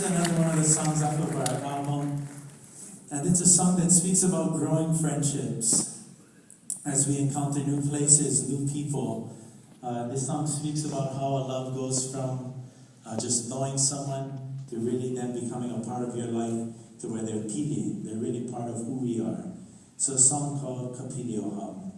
This is another one of the songs off of our album, and it's a song that speaks about growing friendships as we encounter new places, new people. This song speaks about how a love goes from just knowing someone to really them becoming a part of your life to where they're really part of who we are. It's a song called Kapilio Hub.